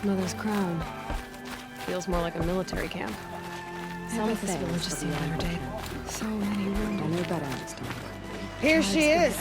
Mother's Crown. Feels more like a military camp. Some of this village has seen better day. So many wounded. I knew better this time. Here she is.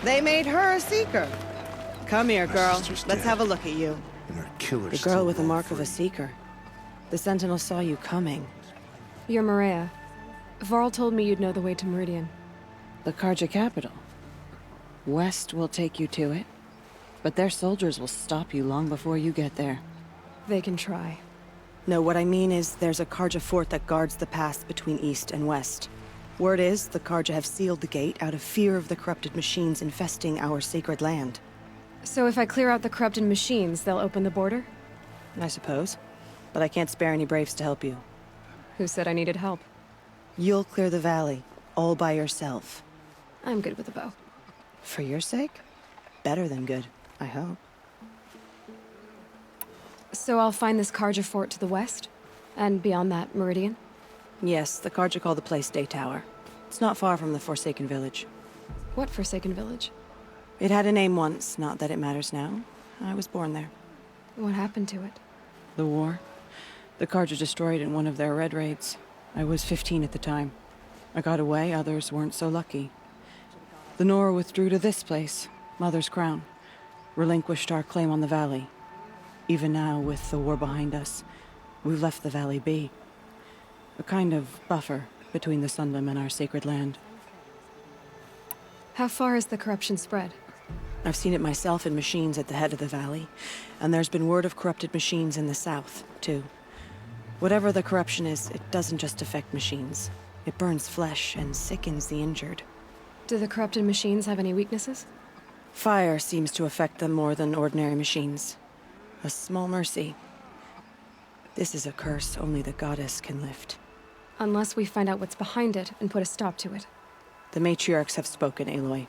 They made her a seeker. Come here, girl. Let's have a look at you. And her killer. The girl with the mark of a seeker. The Sentinel saw you coming. You're Maria. Varl told me you'd know the way to Meridan. The Karja capital. West will take you to it, but their soldiers will stop you long before you get there. They can try. No, what I mean is there's a Karja fort that guards the pass between east and west. Word is, the Karja have sealed the gate out of fear of the corrupted machines infesting our sacred land. So if I clear out the corrupted machines, they'll open the border? I suppose. But I can't spare any braves to help you. Who said I needed help? You'll clear the valley, all by yourself. I'm good with a bow. For your sake? Better than good, I hope. So I'll find this Karja fort to the west? And beyond that, Meridan? Yes, the Karja call the place Day Tower. It's not far from the Forsaken Village. What Forsaken Village? It had a name once, not that it matters now. I was born there. What happened to it? The war. The Karja destroyed in one of their red raids. I was 15 at the time. I got away, others weren't so lucky. The Nora withdrew to this place, Mother's Crown. Relinquished our claim on the valley. Even now, with the war behind us, we've left the valley be. A kind of buffer between the Sunlim and our sacred land. How far has the corruption spread? I've seen it myself in machines at the head of the valley, and there's been word of corrupted machines in the south, too. Whatever the corruption is, it doesn't just affect machines. It burns flesh and sickens the injured. Do the corrupted machines have any weaknesses? Fire seems to affect them more than ordinary machines. A small mercy. This is a curse only the goddess can lift. Unless we find out what's behind it and put a stop to it. The matriarchs have spoken, Aloy.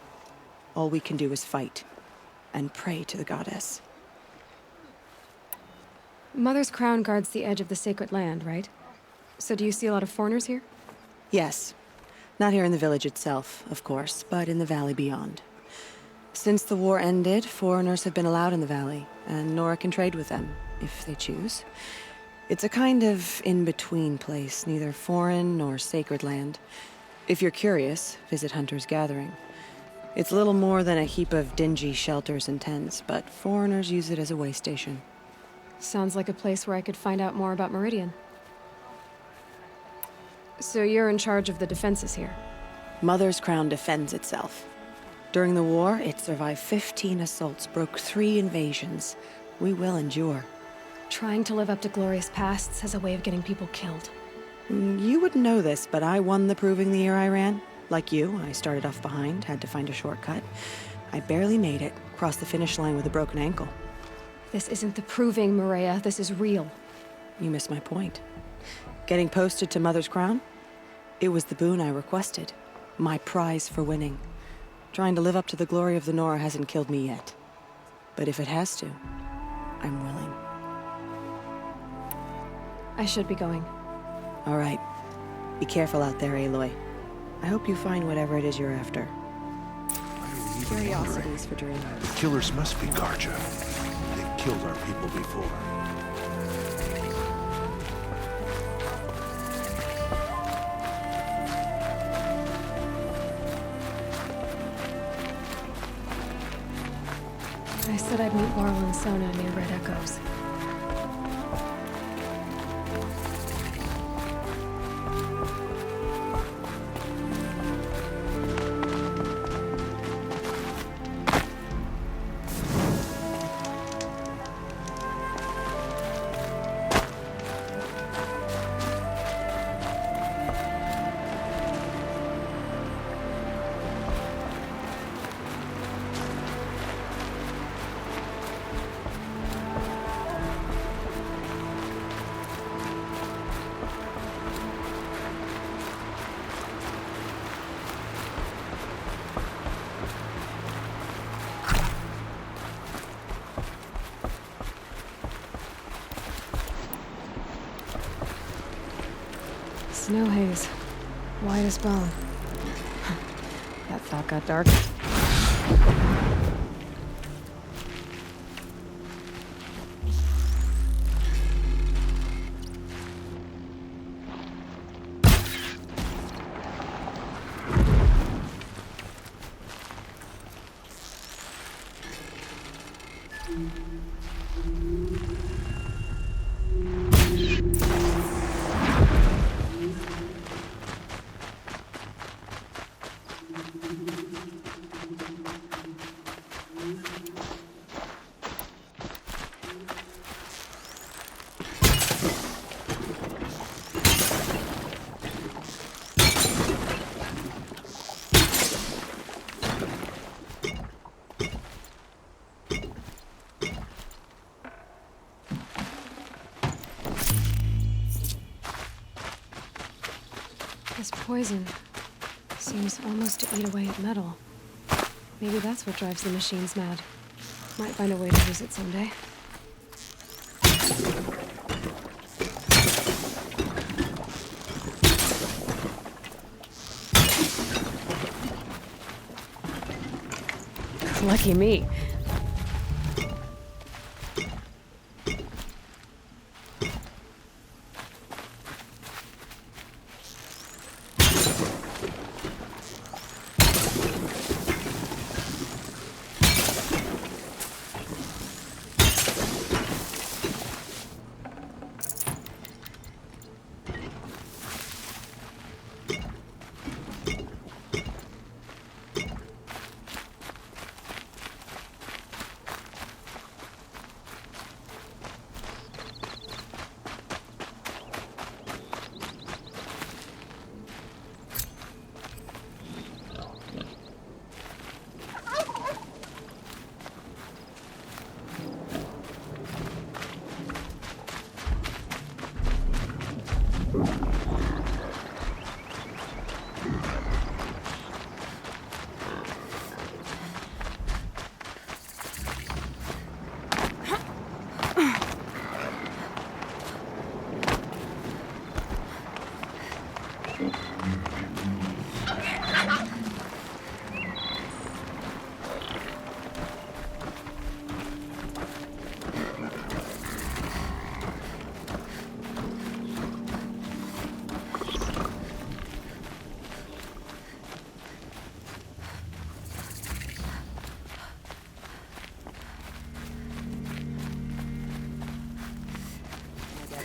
All we can do is fight, and pray to the goddess. Mother's Crown guards the edge of the sacred land, right? So do you see a lot of foreigners here? Yes. Not here in the village itself, of course, but in the valley beyond. Since the war ended, foreigners have been allowed in the valley, and Nora can trade with them, if they choose. It's a kind of in-between place, neither foreign nor sacred land. If you're curious, visit Hunter's Gathering. It's little more than a heap of dingy shelters and tents, but foreigners use it as a way station. Sounds like a place where I could find out more about Meridan. So you're in charge of the defenses here? Mother's Crown defends itself. During the war, it survived 15 assaults, broke 3 invasions. We will endure. Trying to live up to glorious pasts has a way of getting people killed. You wouldn't know this, but I won the proving the year I ran. Like you, I started off behind, had to find a shortcut. I barely made it, crossed the finish line with a broken ankle. This isn't the proving, Maria. This is real. You missed my point. Getting posted to Mother's Crown? It was the boon I requested. My prize for winning. Trying to live up to the glory of the Nora hasn't killed me yet. But if it has to, I'm willing. I should be going. All right. Be careful out there, Aloy. I hope you find whatever it is you're after. Curiosities for dreaming. The killers must be Karja. They've killed our people before. I said I'd meet Varl and Sona near Red Echoes. Snow haze. White as bone. That thought got dark. This poison seems almost to eat away at metal. Maybe that's what drives the machines mad. Might find a way to use it someday. Lucky me.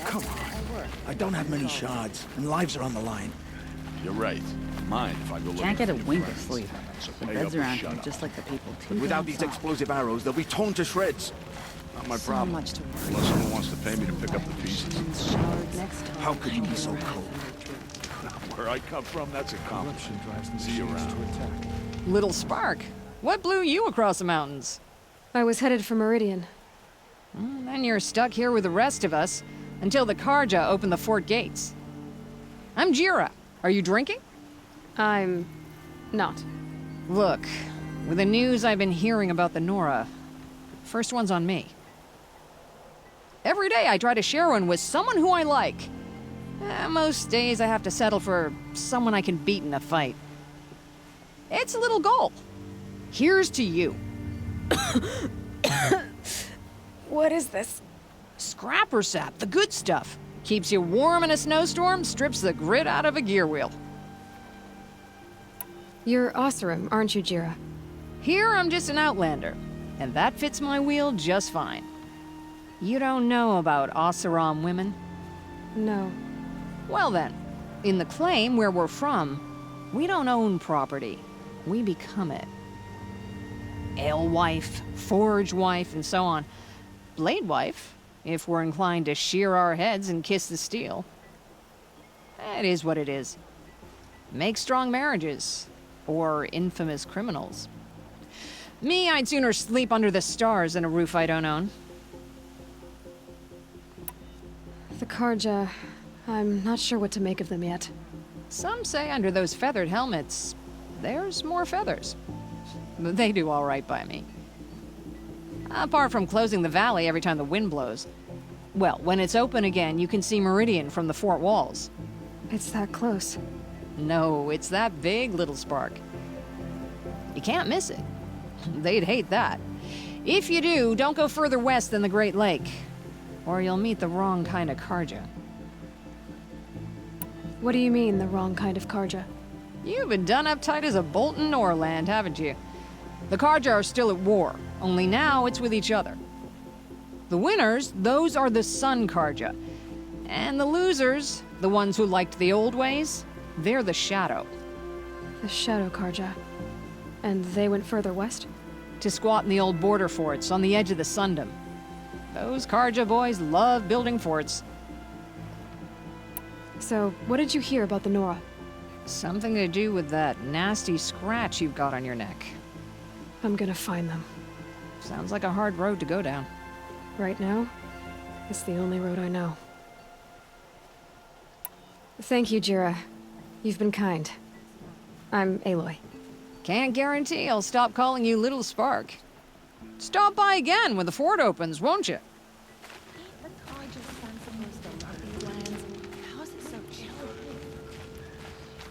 Come on. I don't have many shards, and lives are on the line. You're right. Mind if I go look Can't get a for your wink of friends? sleep. So The pay beds up or around shut here up. just like the people too. But without damn these soft. explosive arrows, they'll be torn to shreds. Not my So problem. much to worry. Unless someone wants to pay me to pick up the pieces. Next time. How could you be so cold? Where I come from, that's a compliment. See you around. Little spark. What blew you across the mountains? I was headed for Meridan. Then you're stuck here with the rest of us until the Karja open the fort gates. I'm Jira. Are you drinking? I'm not. Look, with the news I've been hearing about the Nora, first one's on me. Every day I try to share one with someone who I like. Most days I have to settle for someone I can beat in a fight. It's a little goal. Here's to you. What is this? Scrapper sap, the good stuff. Keeps you warm in a snowstorm, strips the grit out of a gear wheel. You're Oseram, aren't you, Jira? Here I'm just an outlander, and that fits my wheel just fine. You don't know about Oseram women? No. Well then, in the claim where we're from, we don't own property. We become it. Alewife, forge wife, and so on. Blade wife, if we're inclined to shear our heads and kiss the steel. It is what it is. Make strong marriages, or infamous criminals. Me, I'd sooner sleep under the stars than a roof I don't own. The Karja... I'm not sure what to make of them yet. Some say under those feathered helmets, there's more feathers. But they do all right by me. Apart from closing the valley every time the wind blows. Well, when it's open again, you can see Meridan from the fort walls. It's that close. No, it's that big, little spark. You can't miss it. They'd hate that. If you do, don't go further west than the Great Lake, or you'll meet the wrong kind of Karja. What do you mean, the wrong kind of Karja? You've been done up tight as a bolt in Norland, haven't you? The Karja are still at war, only now it's with each other. The winners, those are the Sun Karja. And the losers, the ones who liked the old ways, they're the Shadow. The Shadow Karja. And they went further west? To squat in the old border forts on the edge of the Sundom. Those Karja boys love building forts. So, what did you hear about the Nora? Something to do with that nasty scratch you've got on your neck. I'm gonna find them. Sounds like a hard road to go down. Right now, it's the only road I know. Thank you, Jira. You've been kind. I'm Aloy. Can't guarantee I'll stop calling you Little Spark. Stop by again when the fort opens, won't you? The college is supposed to love these lands. How is it so chill?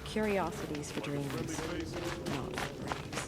Curiosities for dreams, not for brains.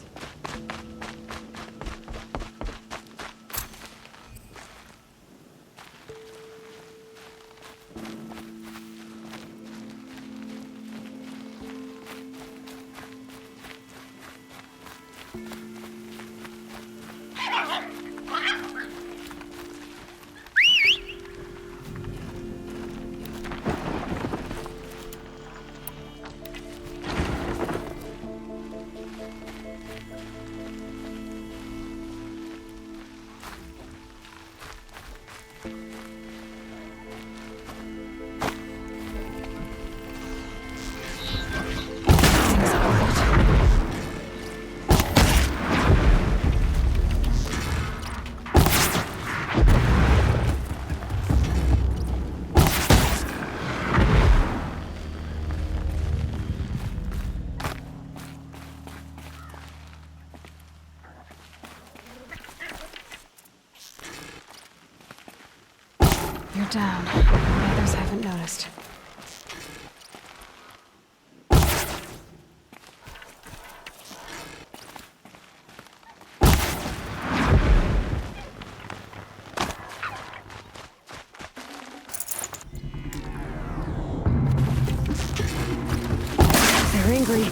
You're down. The others haven't noticed. They're angry.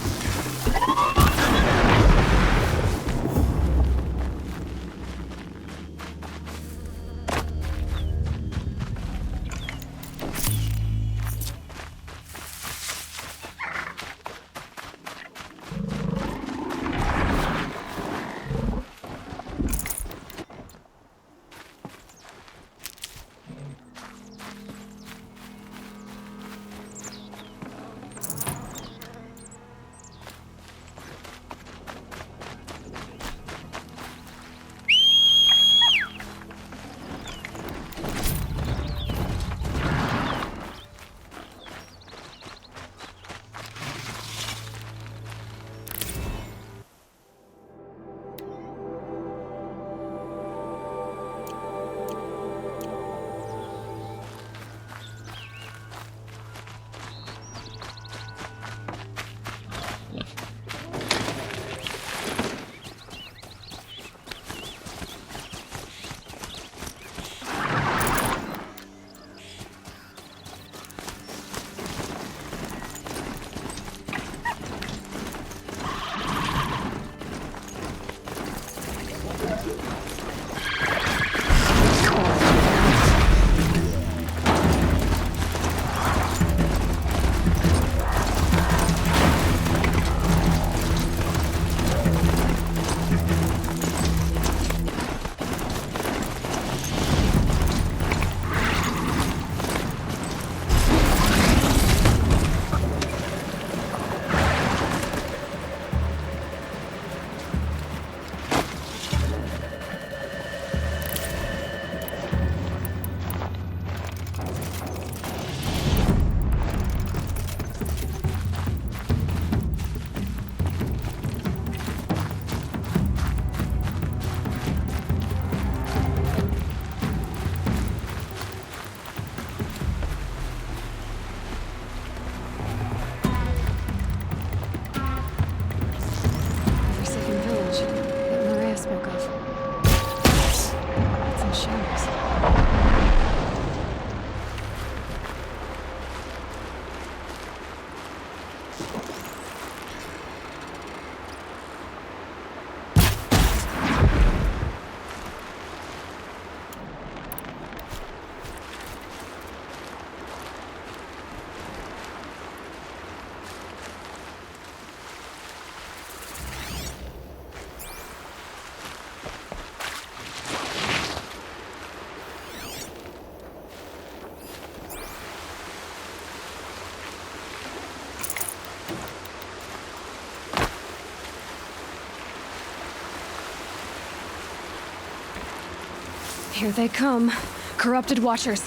Here they come. Corrupted Watchers.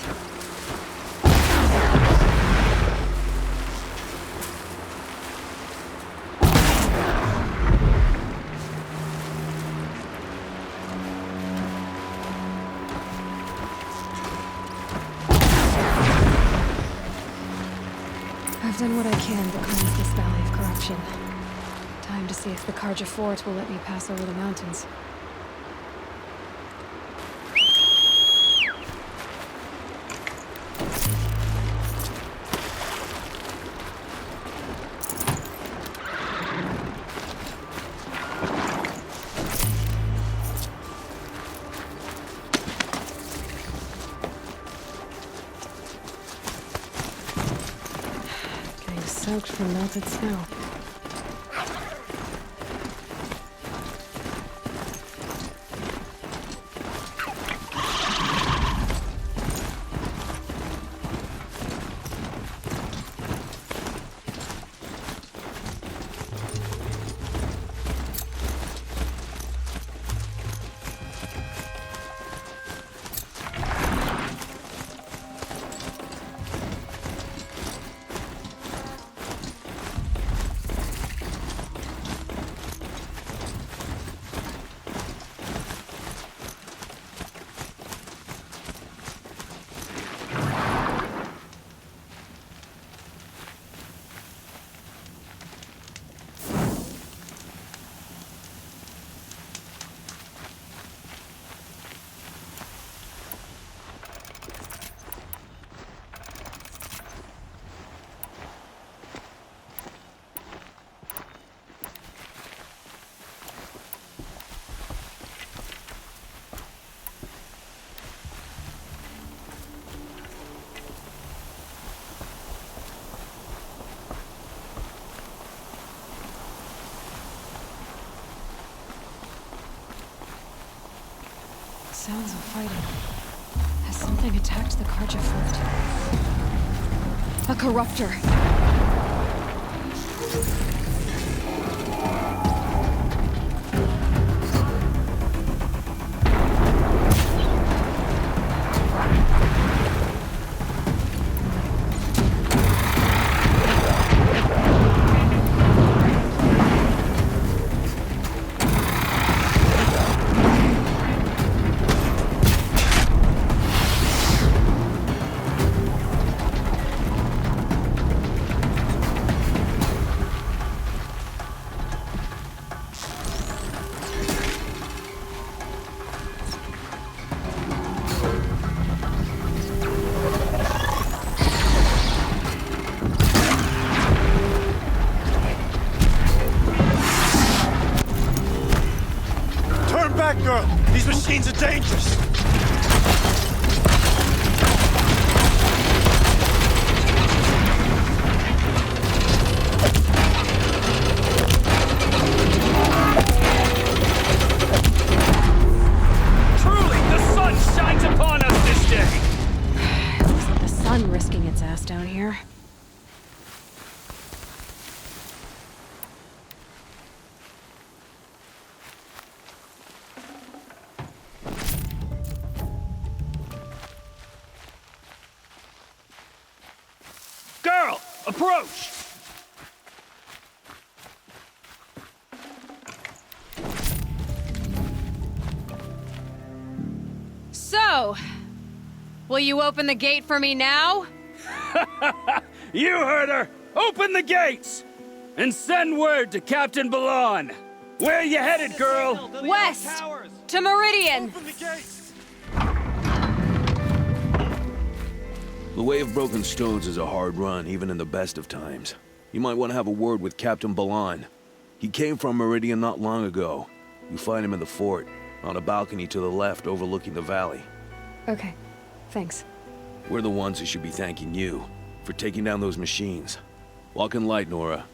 done what I can to cleanse this valley of corruption. Time to see if the Karja fort will let me pass over the mountains. Getting soaked from melted snow. Sounds of fighting. Has something attacked the Karja fort? A corruptor! Girl, these machines are dangerous. Truly, the sun shines upon us this day. It wasn't the sun risking its ass down here. Girl, approach! So, will you open the gate for me now? You heard her! Open the gates! And send word to Captain Balan. Where you headed, girl? West! To Meridan! The Way of Broken Stones is a hard run, even in the best of times. You might want to have a word with Captain Balan. He came from Meridian not long ago. You find him in the fort, on a balcony to the left overlooking the valley. Okay, thanks. We're the ones who should be thanking you for taking down those machines. Walk in light, Nora.